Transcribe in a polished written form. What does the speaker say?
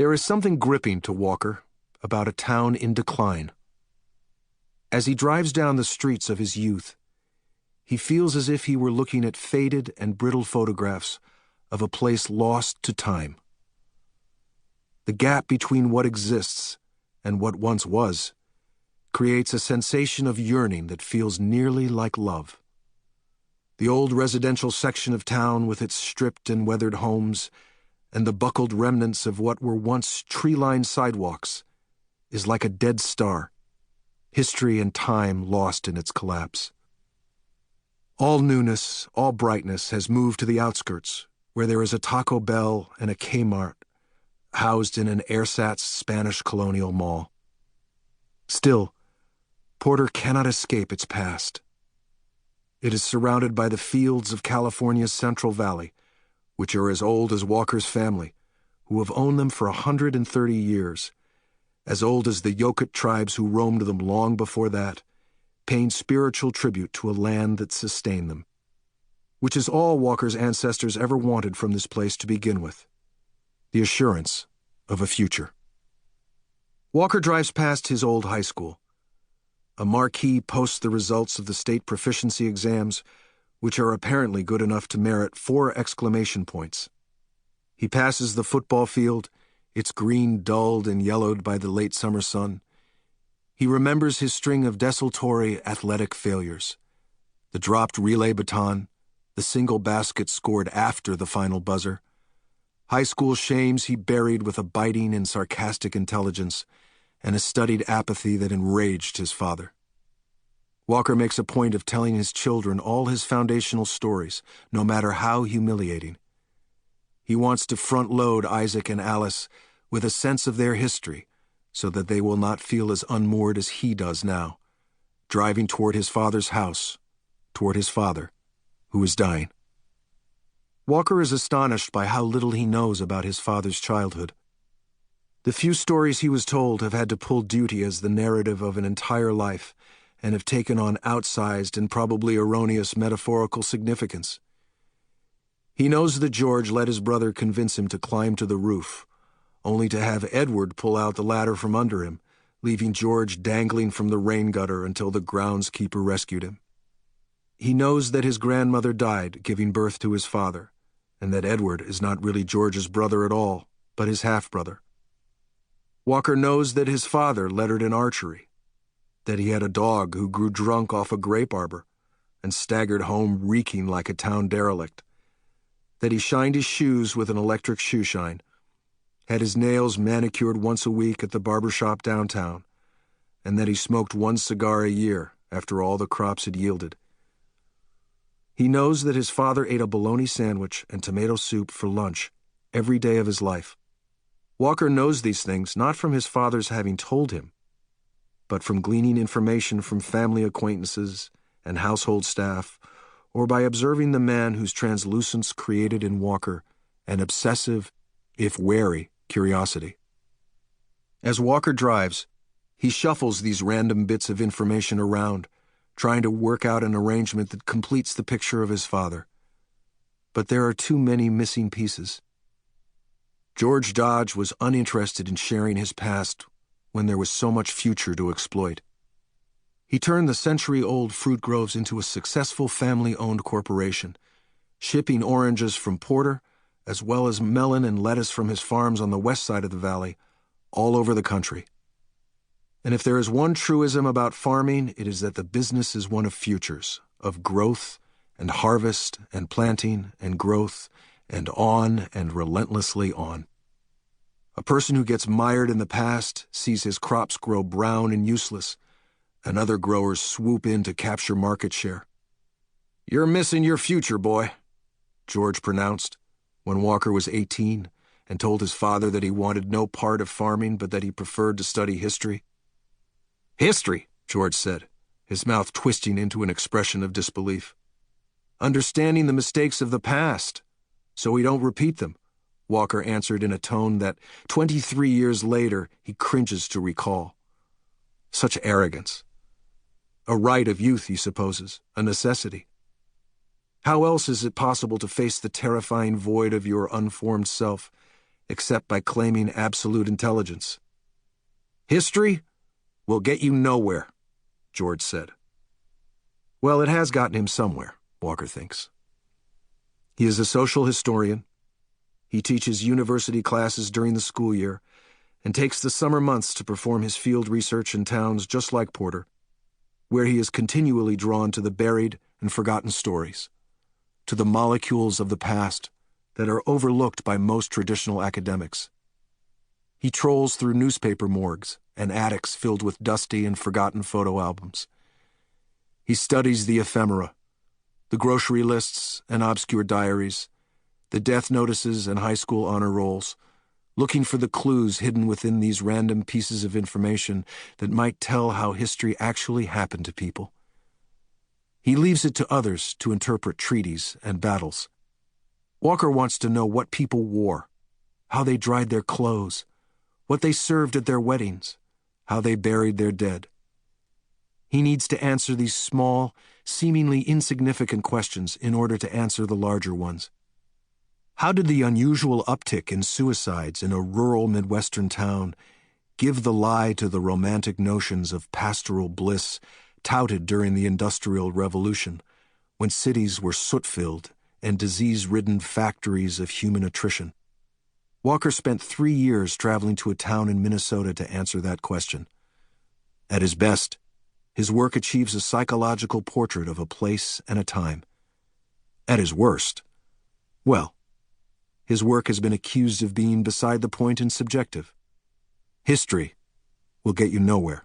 There is something gripping to Walker about a town in decline. As he drives down the streets of his youth, he feels as if he were looking at faded and brittle photographs of a place lost to time. The gap between what exists and what once was creates a sensation of yearning that feels nearly like love. The old residential section of town with its stripped and weathered homes and the buckled remnants of what were once tree-lined sidewalks is like a dead star, history and time lost in its collapse. All newness, all brightness has moved to the outskirts, where there is a Taco Bell and a Kmart housed in an ersatz Spanish colonial mall. Still, Porter cannot escape its past. It is surrounded by the fields of California's Central Valley, which are as old as Walker's family, who have owned them for 130 years, as old as the Yokut tribes who roamed them long before that, paying spiritual tribute to a land that sustained them, which is all Walker's ancestors ever wanted from this place to begin with, the assurance of a future. Walker drives past his old high school. A marquee posts the results of the state proficiency exams, which are apparently good enough to merit 4 exclamation points. He passes the football field, its green dulled and yellowed by the late summer sun. He remembers his string of desultory athletic failures, the dropped relay baton, the single basket scored after the final buzzer, high school shames he buried with a biting and sarcastic intelligence, and a studied apathy that enraged his father. Walker makes a point of telling his children all his foundational stories, no matter how humiliating. He wants to front-load Isaac and Alice with a sense of their history, so that they will not feel as unmoored as he does now, driving toward his father's house, toward his father, who is dying. Walker is astonished by how little he knows about his father's childhood. The few stories he was told have had to pull duty as the narrative of an entire life and have taken on outsized and probably erroneous metaphorical significance. He knows that George let his brother convince him to climb to the roof, only to have Edward pull out the ladder from under him, leaving George dangling from the rain gutter until the groundskeeper rescued him. He knows that his grandmother died giving birth to his father, and that Edward is not really George's brother at all, but his half-brother. Walker knows that his father lettered in archery, that he had a dog who grew drunk off a grape arbor and staggered home reeking like a town derelict, that he shined his shoes with an electric shoe shine, had his nails manicured once a week at the barber shop downtown, and that he smoked 1 cigar a year after all the crops had yielded. He knows that his father ate a bologna sandwich and tomato soup for lunch every day of his life. Walker knows these things not from his father's having told him, but from gleaning information from family acquaintances and household staff, or by observing the man whose translucence created in Walker an obsessive, if wary, curiosity. As Walker drives, he shuffles these random bits of information around, trying to work out an arrangement that completes the picture of his father. But there are too many missing pieces. George Dodge was uninterested in sharing his past when there was so much future to exploit. He turned the century-old fruit groves into a successful family-owned corporation, shipping oranges from Porter, as well as melon and lettuce from his farms on the west side of the valley, all over the country. And if there is one truism about farming, it is that the business is one of futures, of growth and harvest and planting and growth and on and relentlessly on. A person who gets mired in the past sees his crops grow brown and useless, and other growers swoop in to capture market share. "You're missing your future, boy," George pronounced when Walker was 18 and told his father that he wanted no part of farming but that he preferred to study history. "History," George said, his mouth twisting into an expression of disbelief. "Understanding the mistakes of the past, so we don't repeat them," Walker answered in a tone that 23 years later he cringes to recall. Such arrogance. A right of youth, he supposes, a necessity. How else is it possible to face the terrifying void of your unformed self, except by claiming absolute intelligence. History will get you nowhere, George said. Well, it has gotten him somewhere, Walker thinks. He is a social historian. He teaches university classes during the school year and takes the summer months to perform his field research in towns just like Porter, where he is continually drawn to the buried and forgotten stories, to the molecules of the past that are overlooked by most traditional academics. He trolls through newspaper morgues and attics filled with dusty and forgotten photo albums. He studies the ephemera, the grocery lists and obscure diaries, the death notices and high school honor rolls, looking for the clues hidden within these random pieces of information that might tell how history actually happened to people. He leaves it to others to interpret treaties and battles. Walker wants to know what people wore, how they dried their clothes, what they served at their weddings, how they buried their dead. He needs to answer these small, seemingly insignificant questions in order to answer the larger ones. How did the unusual uptick in suicides in a rural Midwestern town give the lie to the romantic notions of pastoral bliss touted during the Industrial Revolution, when cities were soot-filled and disease-ridden factories of human attrition? Walker spent 3 years traveling to a town in Minnesota to answer that question. At his best, his work achieves a psychological portrait of a place and a time. At his worst, well, his work has been accused of being beside the point and subjective. History will get you nowhere.